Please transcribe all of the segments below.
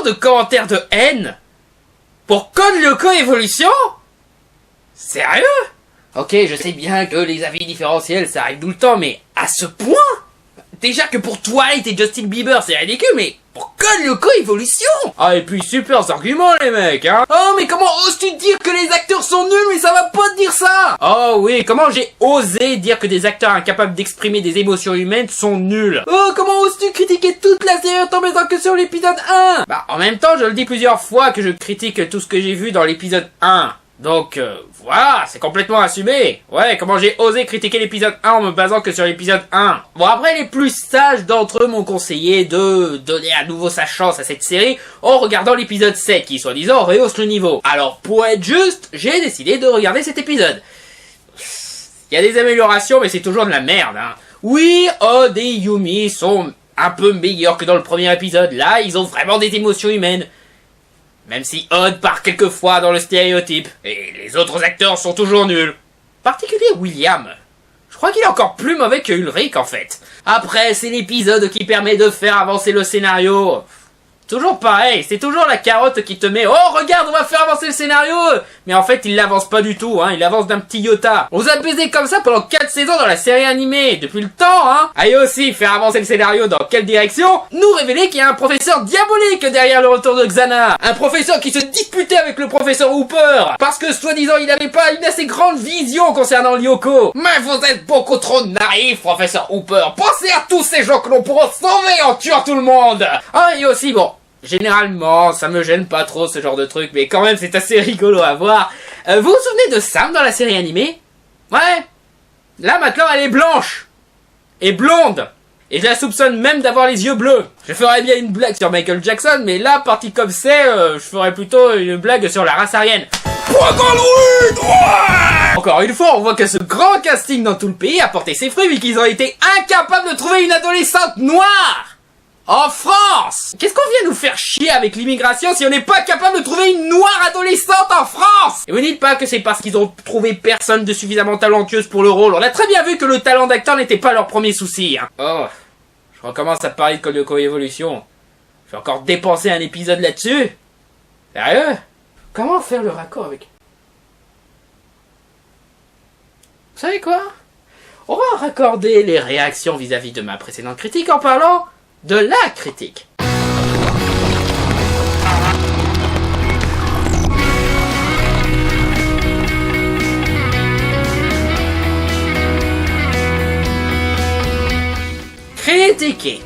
de commentaires de haine pour Code Lyoko Evolution? Sérieux? Ok, je sais bien que les avis différentiels ça arrive tout le temps, mais à ce point? Déjà que pour Twilight et Justin Bieber c'est ridicule, mais pour Code Lyoko Evolution? Ah et puis super arguments les mecs, hein. Oh mais comment oses-tu dire que les acteurs sont nuls, mais ça va pas te dire ça? Oh oui, comment j'ai osé dire que des acteurs incapables d'exprimer des émotions humaines sont nuls? Oh comment oses-tu critiquer toute la série en tombant que sur l'épisode 1? Bah en même temps je le dis plusieurs fois que je critique tout ce que j'ai vu dans l'épisode 1. Donc, voilà, c'est complètement assumé. Ouais, comment j'ai osé critiquer l'épisode 1 en me basant que sur l'épisode 1. Bon, après, les plus sages d'entre eux m'ont conseillé de donner à nouveau sa chance à cette série en regardant l'épisode 7, qui, soi-disant, rehausse le niveau. Alors, pour être juste, j'ai décidé de regarder cet épisode. Il y a des améliorations, mais c'est toujours de la merde, hein. Oui, Odd et Yumi sont un peu meilleurs que dans le premier épisode. Là, ils ont vraiment des émotions humaines. Même si Odd part quelquefois dans le stéréotype, et les autres acteurs sont toujours nuls. En particulier William. Je crois qu'il est encore plus mauvais que Ulrich en fait. Après, c'est l'épisode qui permet de faire avancer le scénario. Toujours pareil, c'est toujours la carotte qui te met « Oh, regarde, on va faire avancer le scénario !» Mais en fait, il l'avance pas du tout, hein, il avance d'un petit iota. On vous a baisé comme ça pendant 4 saisons dans la série animée, depuis le temps, hein. Allez aussi faire avancer le scénario dans quelle direction? Nous révéler qu'il y a un professeur diabolique derrière le retour de Xana. Un professeur qui se disputait avec le professeur Hooper, parce que soi-disant il n'avait pas une assez grande vision concernant Lyoko. Mais vous êtes beaucoup trop naïf, professeur Hooper. Pensez à tous ces gens que l'on pourra sauver en tuant tout le monde. Ah, et aussi, bon... Généralement, ça me gêne pas trop ce genre de truc, mais quand même c'est assez rigolo à voir. Vous vous souvenez de Sam dans la série animée? Ouais. Là maintenant elle est blanche. Et blonde. Et je la soupçonne même d'avoir les yeux bleus. Je ferais bien une blague sur Michael Jackson, mais là, parti comme c'est, je ferais plutôt une blague sur la race aryenne. Encore une fois, on voit que ce grand casting dans tout le pays a porté ses fruits, vu qu'ils ont été incapables de trouver une adolescente noire en France! Qu'est-ce qu'on vient nous faire chier avec l'immigration si on n'est pas capable de trouver une noire adolescente en France? Et vous dites pas que c'est parce qu'ils ont trouvé personne de suffisamment talentueuse pour le rôle. On a très bien vu que le talent d'acteur n'était pas leur premier souci, hein. Oh, je recommence à parler de Code Lyoko Evolution. Je vais encore dépenser un épisode là-dessus? Sérieux? Comment faire le raccord avec... Vous savez quoi? On va raccorder les réactions vis-à-vis de ma précédente critique en parlant de la critique. Critiquer.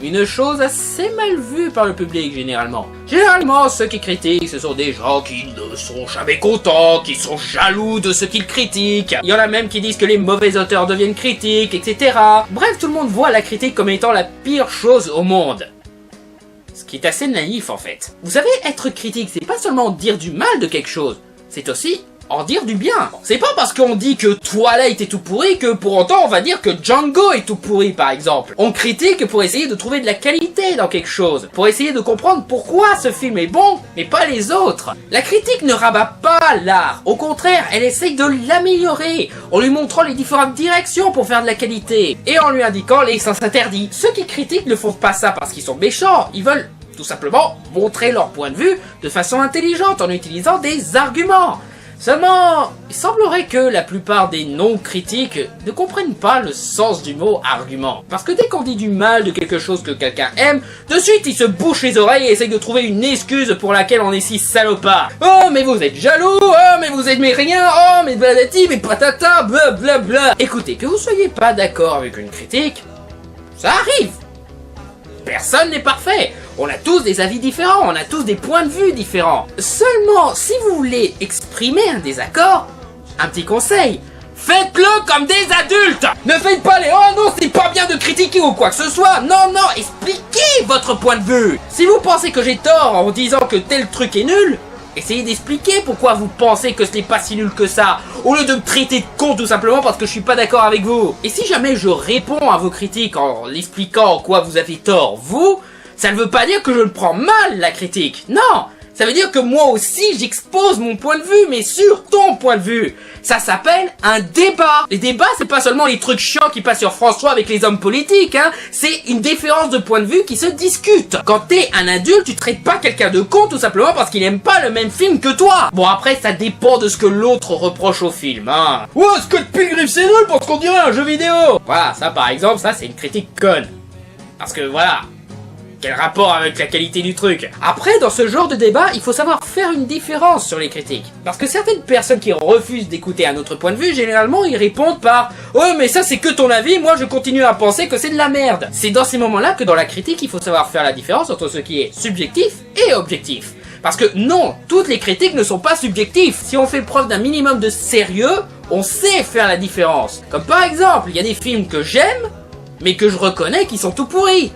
Une chose assez mal vue par le public généralement. Généralement, ceux qui critiquent, ce sont des gens qui ne sont jamais contents, qui sont jaloux de ce qu'ils critiquent. Il y en a même qui disent que les mauvais auteurs deviennent critiques, etc. Bref, tout le monde voit la critique comme étant la pire chose au monde. Ce qui est assez naïf en fait. Vous savez, être critique, c'est pas seulement dire du mal de quelque chose, c'est aussi en dire du bien. C'est pas parce qu'on dit que Twilight est tout pourri que pour autant on va dire que Django est tout pourri par exemple. On critique pour essayer de trouver de la qualité dans quelque chose, pour essayer de comprendre pourquoi ce film est bon, mais pas les autres. La critique ne rabat pas l'art, au contraire, elle essaye de l'améliorer, en lui montrant les différentes directions pour faire de la qualité, et en lui indiquant les sens interdits. Ceux qui critiquent ne font pas ça parce qu'ils sont méchants, ils veulent tout simplement montrer leur point de vue de façon intelligente en utilisant des arguments. Seulement, il semblerait que la plupart des non-critiques ne comprennent pas le sens du mot argument. Parce que dès qu'on dit du mal de quelque chose que quelqu'un aime, de suite il se bouche les oreilles et essaye de trouver une excuse pour laquelle on est si salopard. Oh mais vous êtes jaloux, oh mais vous aimez rien, oh mais bladati, mais patata, blablabla. Écoutez, que vous soyez pas d'accord avec une critique, ça arrive. Personne n'est parfait. On a tous des avis différents, on a tous des points de vue différents. Seulement, si vous voulez exprimer un désaccord, un petit conseil, faites-le comme des adultes. Ne faites pas les « Oh non, c'est pas bien de critiquer » ou quoi que ce soit. Non, non, expliquez votre point de vue. Si vous pensez que j'ai tort en disant que tel truc est nul, essayez d'expliquer pourquoi vous pensez que ce n'est pas si nul que ça, au lieu de me traiter de con tout simplement parce que je suis pas d'accord avec vous. Et si jamais je réponds à vos critiques en l'expliquant en quoi vous avez tort, vous, ça ne veut pas dire que je le prends mal la critique. Non, Ça veut dire que moi aussi j'expose mon point de vue, mais sur ton point de vue. Ça s'appelle un débat. Les débats, c'est pas seulement les trucs chiants qui passent sur François avec les hommes politiques, hein. C'est une différence de point de vue qui se discute. Quand t'es un adulte, tu traites pas quelqu'un de con tout simplement parce qu'il aime pas le même film que toi. Bon, après, ça dépend de ce que l'autre reproche au film, hein. Ouais, Scott Pilgrim c'est nul parce qu'on dirait un jeu vidéo. Voilà, ça par exemple, ça c'est une critique conne. Parce que voilà, quel rapport avec la qualité du truc? Après, dans ce genre de débat, il faut savoir faire une différence sur les critiques. Parce que certaines personnes qui refusent d'écouter un autre point de vue, généralement, ils répondent par « Ouais, mais ça c'est que ton avis, moi je continue à penser que c'est de la merde ». C'est dans ces moments-là que dans la critique, il faut savoir faire la différence entre ce qui est subjectif et objectif. Parce que non, toutes les critiques ne sont pas subjectives. Si on fait preuve d'un minimum de sérieux, on sait faire la différence. Comme par exemple, il y a des films que j'aime, mais que je reconnais qui sont tout pourris.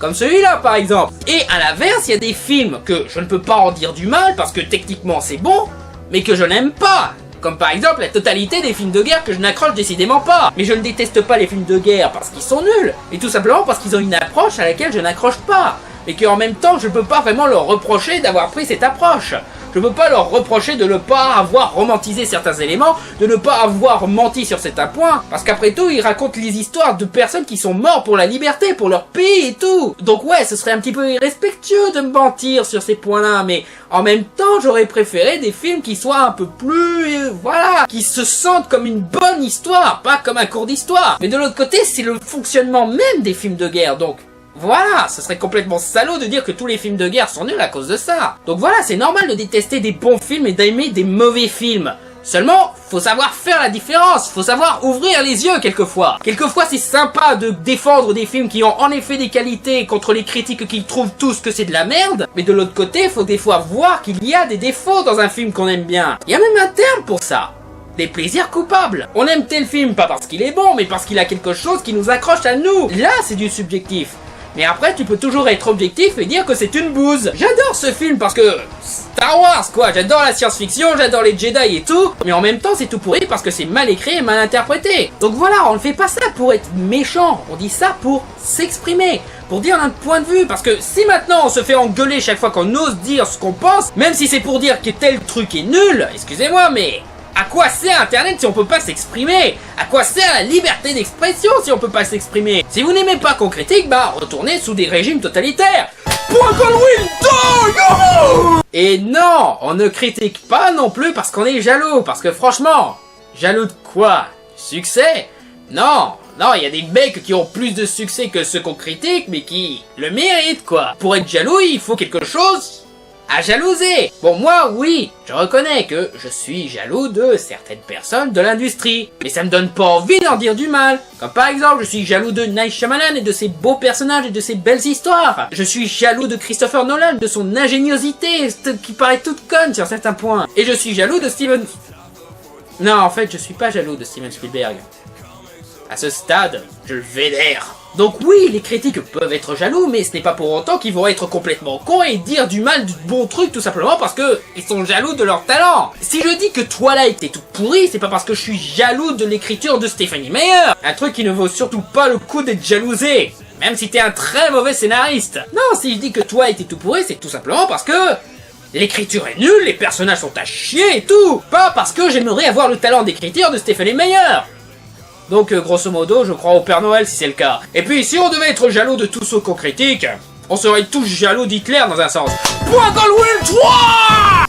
Comme celui-là par exemple. Et à l'inverse, il y a des films que je ne peux pas en dire du mal parce que techniquement c'est bon, mais que je n'aime pas. Comme par exemple la totalité des films de guerre que je n'accroche décidément pas. Mais je ne déteste pas les films de guerre parce qu'ils sont nuls, mais tout simplement parce qu'ils ont une approche à laquelle je n'accroche pas. Mais qu'en même temps, je ne peux pas vraiment leur reprocher d'avoir pris cette approche. Je ne peux pas leur reprocher de ne pas avoir romantisé certains éléments, de ne pas avoir menti sur certains points, parce qu'après tout, ils racontent les histoires de personnes qui sont mortes pour la liberté, pour leur pays et tout. Donc ouais, ce serait un petit peu irrespectueux de mentir sur ces points-là, mais en même temps, j'aurais préféré des films qui soient un peu plus, voilà, qui se sentent comme une bonne histoire, pas comme un cours d'histoire. Mais de l'autre côté, c'est le fonctionnement même des films de guerre, donc voilà, ce serait complètement salaud de dire que tous les films de guerre sont nuls à cause de ça. Donc voilà, c'est normal de détester des bons films et d'aimer des mauvais films. Seulement, faut savoir faire la différence, faut savoir ouvrir les yeux quelquefois. Quelquefois c'est sympa de défendre des films qui ont en effet des qualités contre les critiques qui trouvent tous que c'est de la merde, mais de l'autre côté, faut des fois voir qu'il y a des défauts dans un film qu'on aime bien. Il y a même un terme pour ça. Des plaisirs coupables. On aime tel film pas parce qu'il est bon, mais parce qu'il a quelque chose qui nous accroche à nous. Là, c'est du subjectif. Mais après, tu peux toujours être objectif et dire que c'est une bouse. J'adore ce film parce que Star Wars, quoi. J'adore la science-fiction, j'adore les Jedi et tout. Mais en même temps, c'est tout pourri parce que c'est mal écrit et mal interprété. Donc voilà, on ne fait pas ça pour être méchant. On dit ça pour s'exprimer, pour dire un point de vue. Parce que si maintenant on se fait engueuler chaque fois qu'on ose dire ce qu'on pense, même si c'est pour dire que tel truc est nul, excusez-moi, mais à quoi sert Internet si on peut pas s'exprimer? À quoi sert la liberté d'expression si on peut pas s'exprimer? Si vous n'aimez pas qu'on critique, bah retournez sous des régimes totalitaires. Et non, on ne critique pas non plus parce qu'on est jaloux. Parce que franchement, jaloux de quoi? Succès? Non, il y a des mecs qui ont plus de succès que ceux qu'on critique, mais qui le méritent, quoi. Pour être jaloux, il faut quelque chose à jalouser. Bon, moi, oui, je reconnais que je suis jaloux de certaines personnes de l'industrie, mais ça me donne pas envie d'en dire du mal. Comme par exemple, je suis jaloux de Night Shyamalan et de ses beaux personnages et de ses belles histoires. Je suis jaloux de Christopher Nolan, de son ingéniosité, qui paraît toute conne sur certains points. Et je suis jaloux de Steven... Non, en fait, je suis pas jaloux de Steven Spielberg. À ce stade, je le vénère. Donc oui, les critiques peuvent être jaloux, mais ce n'est pas pour autant qu'ils vont être complètement cons et dire du mal du bon truc tout simplement parce que ils sont jaloux de leur talent. Si je dis que Twilight est tout pourri, c'est pas parce que je suis jaloux de l'écriture de Stephenie Meyer. Un truc qui ne vaut surtout pas le coup d'être jalousé, même si t'es un très mauvais scénariste. Non, si je dis que Twilight est tout pourri, c'est tout simplement parce que l'écriture est nulle, les personnages sont à chier et tout. Pas parce que j'aimerais avoir le talent d'écriture de Stephenie Meyer. Donc, grosso modo, je crois au Père Noël si c'est le cas. Et puis, si on devait être jaloux de tous ceux qu'on critique, on serait tous jaloux d'Hitler dans un sens. Point Goldwyn 3.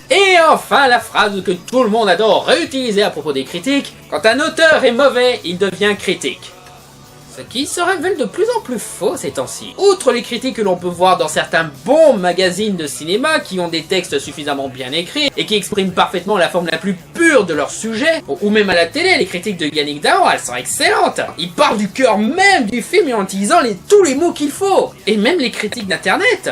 Et enfin, la phrase que tout le monde adore réutiliser à propos des critiques. Quand un auteur est mauvais, il devient critique. Ce qui se révèle de plus en plus faux ces temps-ci. Outre les critiques que l'on peut voir dans certains bons magazines de cinéma qui ont des textes suffisamment bien écrits et qui expriment parfaitement la forme la plus pure de leur sujet, ou même à la télé, les critiques de Yannick Dahan, elles sont excellentes. Il parle du cœur même du film en utilisant tous les mots qu'il faut. Et même les critiques d'internet.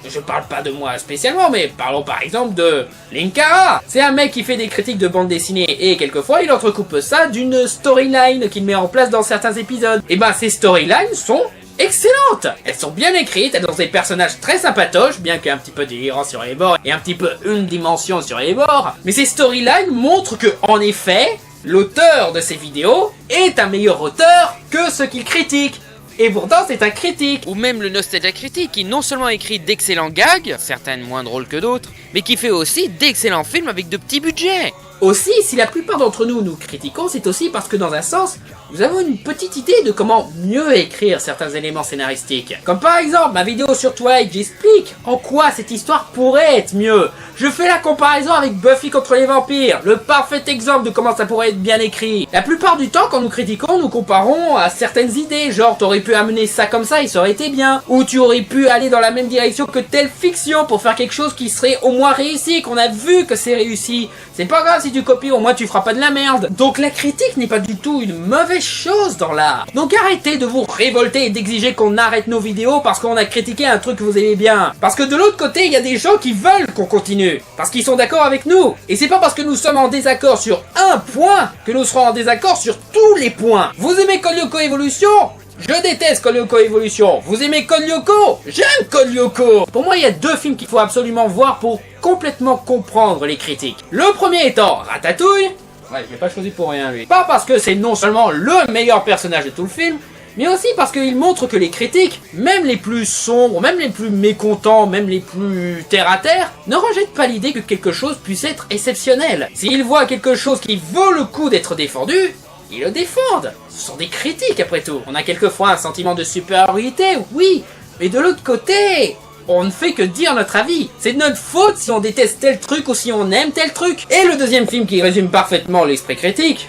Je parle pas de moi spécialement, mais parlons par exemple de Linkara. C'est un mec qui fait des critiques de bande dessinée et quelquefois il entrecoupe ça d'une storyline qu'il met en place dans certains épisodes. Et ben ces storylines sont excellentes. Elles sont bien écrites, elles ont des personnages très sympatoches, bien qu'un petit peu délirants sur les bords et un petit peu une dimension sur les bords. Mais ces storylines montrent que, en effet, l'auteur de ces vidéos est un meilleur auteur que ce qu'il critique. Et pourtant c'est un critique. Ou même le Nostalgia Critique qui non seulement écrit d'excellents gags, certaines moins drôles que d'autres, mais qui fait aussi d'excellents films avec de petits budgets. Aussi, si la plupart d'entre nous critiquons, c'est aussi parce que dans un sens, nous avons une petite idée de comment mieux écrire certains éléments scénaristiques. Comme par exemple ma vidéo sur Twilight, j'explique en quoi cette histoire pourrait être mieux. Je fais la comparaison avec Buffy contre les vampires, le parfait exemple de comment ça pourrait être bien écrit. La plupart du temps, quand nous critiquons, nous comparons à certaines idées, genre t'aurais pu amener ça comme ça et ça aurait été bien, ou tu aurais pu aller dans la même direction que telle fiction pour faire quelque chose qui serait au moins réussi, qu'on a vu que c'est réussi. C'est pas grave si tu copies, au moins tu feras pas de la merde. Donc la critique n'est pas du tout une mauvaise chose dans l'art. Donc arrêtez de vous révolter et d'exiger qu'on arrête nos vidéos parce qu'on a critiqué un truc que vous aimez bien. Parce que de l'autre côté, il y a des gens qui veulent qu'on continue. Parce qu'ils sont d'accord avec nous. Et c'est pas parce que nous sommes en désaccord sur un point que nous serons en désaccord sur tous les points. Vous aimez Code Lyoko Evolution ? Je déteste Code Lyoko Evolution. Vous aimez Code Lyoko ? J'aime Code Lyoko. Pour moi, il y a deux films qu'il faut absolument voir pour complètement comprendre les critiques. Le premier étant Ratatouille. Ouais, je l'ai pas choisi pour rien, lui. Pas parce que c'est non seulement le meilleur personnage de tout le film, mais aussi parce qu'il montre que les critiques, même les plus sombres, même les plus mécontents, même les plus terre-à-terre, ne rejettent pas l'idée que quelque chose puisse être exceptionnel. S'ils voient quelque chose qui vaut le coup d'être défendu, ils le défendent. Ce sont des critiques après tout. On a quelquefois un sentiment de supériorité, oui, mais de l'autre côté, on ne fait que dire notre avis. C'est de notre faute si on déteste tel truc ou si on aime tel truc. Et le deuxième film qui résume parfaitement l'esprit critique,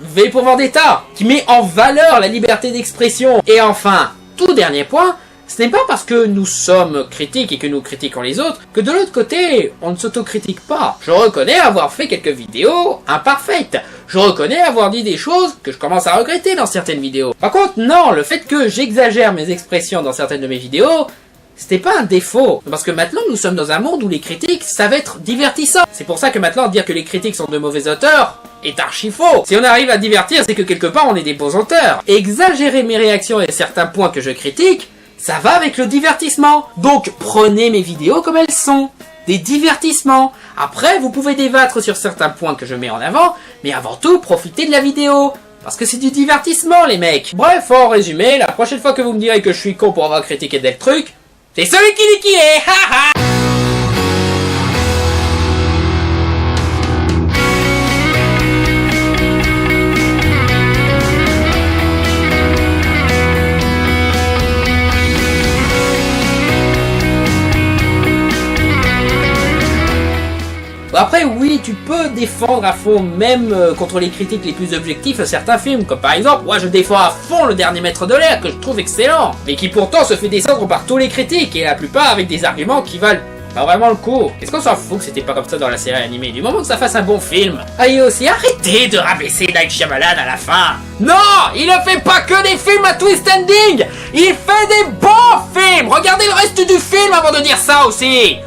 V pour Vendetta, qui met en valeur la liberté d'expression. Et enfin, tout dernier point, ce n'est pas parce que nous sommes critiques et que nous critiquons les autres que de l'autre côté, on ne s'autocritique pas. Je reconnais avoir fait quelques vidéos imparfaites. Je reconnais avoir dit des choses que je commence à regretter dans certaines vidéos. Par contre, non, le fait que j'exagère mes expressions dans certaines de mes vidéos, c'était pas un défaut. Parce que maintenant, nous sommes dans un monde où les critiques savent être divertissants. C'est pour ça que maintenant, dire que les critiques sont de mauvais auteurs est archi faux. Si on arrive à divertir, c'est que quelque part, on est des bons auteurs. Exagérer mes réactions et certains points que je critique, ça va avec le divertissement. Donc, prenez mes vidéos comme elles sont. Des divertissements. Après, vous pouvez débattre sur certains points que je mets en avant, mais avant tout, profitez de la vidéo. Parce que c'est du divertissement, les mecs. Bref, en résumé, la prochaine fois que vous me direz que je suis con pour avoir critiqué tel truc, c'est celui qui dit qui est, haha. Après, oui, tu peux défendre à fond, même contre les critiques les plus objectifs, certains films, comme par exemple, moi je défends à fond Le Dernier Maître de l'Air, que je trouve excellent, mais qui pourtant se fait descendre par tous les critiques, et la plupart avec des arguments qui valent pas vraiment le coup. Est-ce qu'on s'en fout que c'était pas comme ça dans la série animée, du moment que ça fasse un bon film? Ah, et aussi, arrêtez de rabaisser Night Shyamalan à la fin. Non, il ne fait pas que des films à twist ending, il fait des bons films. Regardez le reste du film avant de dire ça aussi.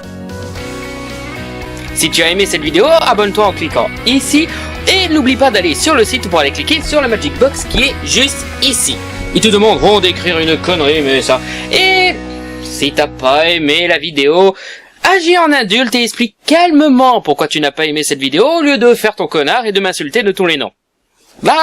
Si tu as aimé cette vidéo, abonne-toi en cliquant ici et n'oublie pas d'aller sur le site pour aller cliquer sur la Magic Box qui est juste ici. Ils te demanderont d'écrire une connerie, mais ça... Et si t'as pas aimé la vidéo, agis en adulte et explique calmement pourquoi tu n'as pas aimé cette vidéo au lieu de faire ton connard et de m'insulter de tous les noms. Bye!